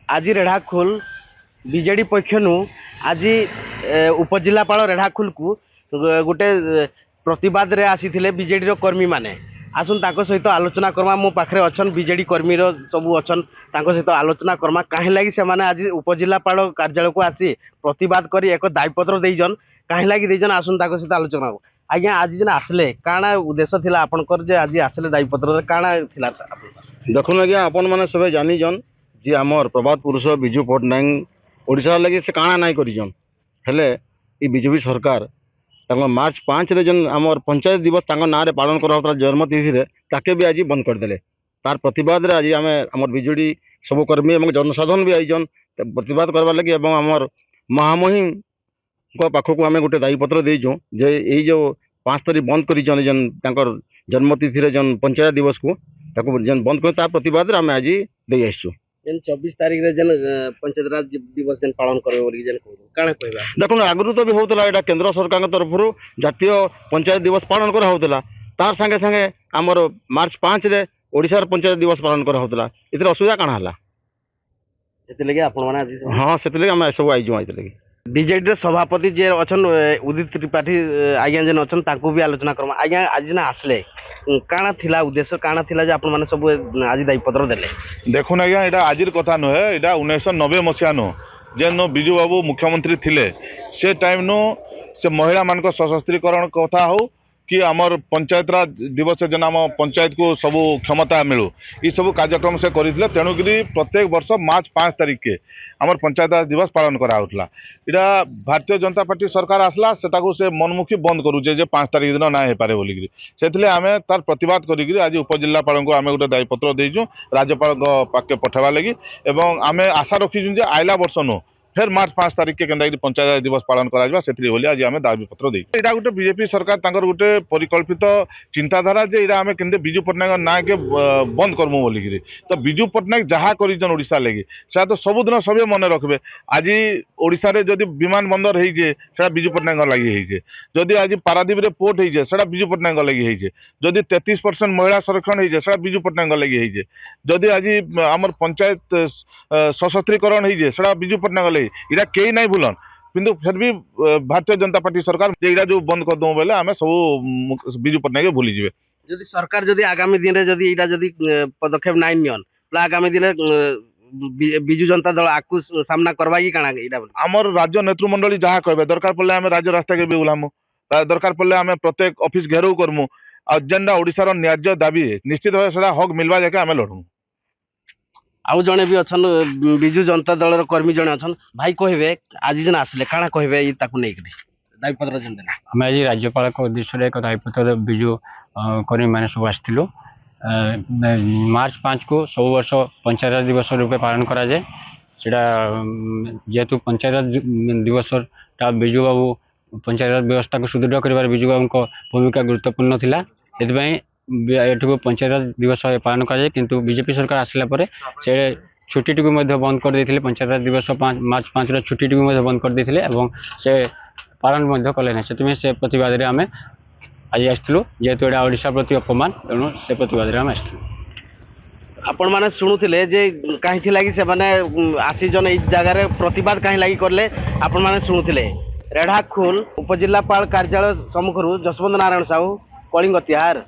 आज रेढ़ाखोल विजेडी पक्षनु आज उपजिलापाल रेढ़ाखोल को गोटे प्रतिवाद रे आसी विजेडी कर्मी माने आसन सहित आलोचना करमा मो पाखे अच्छन विजेडी कर्मी सब अच्छन सहित आलोचना करमा कहीं लगी से माने आज उपजिलापाल कार्यालय को आसी प्रतिवाद करी एक दायपत्र देजन कहीं लगी देजन आसन सहित आलोचना आज्ञा आज जेन आसले काଣା उद्देश्य थिला आपनकर जे आज आसले दायपत्र काଣା थिला देखुन आज्ञा आपण मैंने सब जानीजन जी आमर प्रभात पुरुष विजु पट्टनायक ओडिशा लगे से काଣା नाई करिजन हेले ई बीजेपी सरकार मार्च 5 रे जन आमर पंचायत दिवस ना रे पालन करा जन्मतिथि रे ताके भी आज बंद करदेले तार प्रतिवाद रे आज आम आमर बिजेडी सब कर्मी और जनसाधारण भी आईजन प्रतिवाद करवा लगी एवं आमर महामहिम पाखक आम गोटे दायीपत्र देचु जे यही जो 5 तारीख बंद कर जन्मतिथि रे जन पंचायत दिवस को जन बंद कर प्रतिवाद आम आज दे आसचु 24 तारीख रे जन पंचायत राज दिवस जन पालन करबे बोली जन काଣା कहबा देखो आगु तो भी होता है केंद्र सरकार तरफ जातीय पंचायत दिवस पालन करा होता तार संगे संगे आमर मार्च 5 रे ओडिशा पंचायत दिवस पालन करा होता इतने असुविधा काଣା हला एते आपण माने आज हां सेते लगे हम सब आइजु आइते लगे बीजेडी सभापति जे अच्छन उदित त्रिपाठी आज्ञा जेन अच्छन ताकू भी आलोचना करमा आज्ञा आज ना आसले काଣା थिला उद्देश्य काଣା थिला जे आपण माने सब आज दायीपत्र देले देखुन आज्ञा एटा आजिर कथा नुहे एटा 1990 मसीहा नु जेन बिजू बाबू मुख्यमंत्री थिले से टाइम नु से महिला मान सशस्त्रीकरण कथा हो कि आमर पंचायत राज दिवस जन आम पंचायत को सब क्षमता मिलू ये सब कार्यक्रम से करते तेणुक प्रत्येक वर्ष मार्च 5 तारीख के आमर पंचायत राज दिवस पालन कराला इटा भारतीय जनता पार्टी सरकार आसला से मनमुखी बंद करुचे जे 5 तारीख दिन ना हो पारे बोलिकी से आम तार प्रतिवाद करी आज उपजिलापाल को आम गोटे दायीपत्र देचु राज्यपाल पाखे पठावा लगी एवं आम आशा रखीचु जे आइला वर्ष नु फिर मार्च 5 तारीख के केंदा पंचायत दिवस पालन करा से आज आम दाबीपत्र देटा गोटे बीजेपी सरकार गोटे परिकल्पित चिंताधारा जे इरा आम के बिजू पट्टनायक ना के बंद करमु बोलिकी तो बिजू पट्टनायक जहाँ करशा लगी से तो सबुदिन सबे मन रखबे आज ओडिशा रे जदि विमान बंदर होता बिजू पट्टनायक लगी जदि आज पारादीप रे पोर्ट होता बिजू पट्टनायक लगी जदि 33% महिला संरक्षण होता बिजू पट्टनायक लगी जदि आज आमर पंचायत सशस्त्रीकरण होता बिजू पट्टनायक लगी इरा कई नहीं भूलन किंतु फिर भी भारतीय जनता पार्टी सरकार इरा जो बंद कर दो बोले आम सब बिजू पट्टनायक भूली जीवे जदि सरकार जदि आगामी दिन रे जदि इरा जदि पदक्षेप नाइ नियन आगामी दिन बिजू जनता दल आकु सामना करवा कि काଣା इरा आमर राज्य नेतृमंडली जहाँ कहबे दरकार पड़े आम राज्य रास्ता के भी बुलामु दरकार पड़े आम प्रत्येक ऑफिस घेराव करमु आ जेनटा ओडिशार न्याय्य दाबी निश्चित भाव से हक मिलवा जाके आम लड़मु आउ जने भी अच्छन बिजू जनता दल कर्मी जने अच्छन भाई कहबे आज जन आसले काଣା कहबे ई ताकू नै करी दायीपत्र जन देना हम आज राज्यपाल को उद्देश्य एक दायीपत्र बिजू कर्मी मैंने सब आसलु मार्च 5 को सब वर्ष पंचायत दिवस रूपे पालन करा जाए सेटा जेहेतु पंचायत दिवस बिजू बाबू पंचायत व्यवस्था को सुदृढ़ कर बिजू बाबू भूमिका गुरुत्वपूर्ण थिला एठू पंचायत दिवस पालन कराए किंतु बीजेपी सरकार आसला से छुट्टी टी बंद कर देते पंचायत दिवस मार्च 5 छुट्टी टी बंद कर देते से पालन कले से प्रतिवाद आम आज आसलु जेहेतु यहाँ ओडिशा प्रति अपमान तेणु से प्रतिवाद आम आसलु आपण माने शुणुथिले जे काहे लागि से माने आसी जन ई जगह प्रतिवाद काहे लागि करले आपण माने शुणुथिले रेढ़ाखोल उपजिलापाल कार्यालय सम्मुखरु जसवंत नारायण साहू कलिंग तिहार।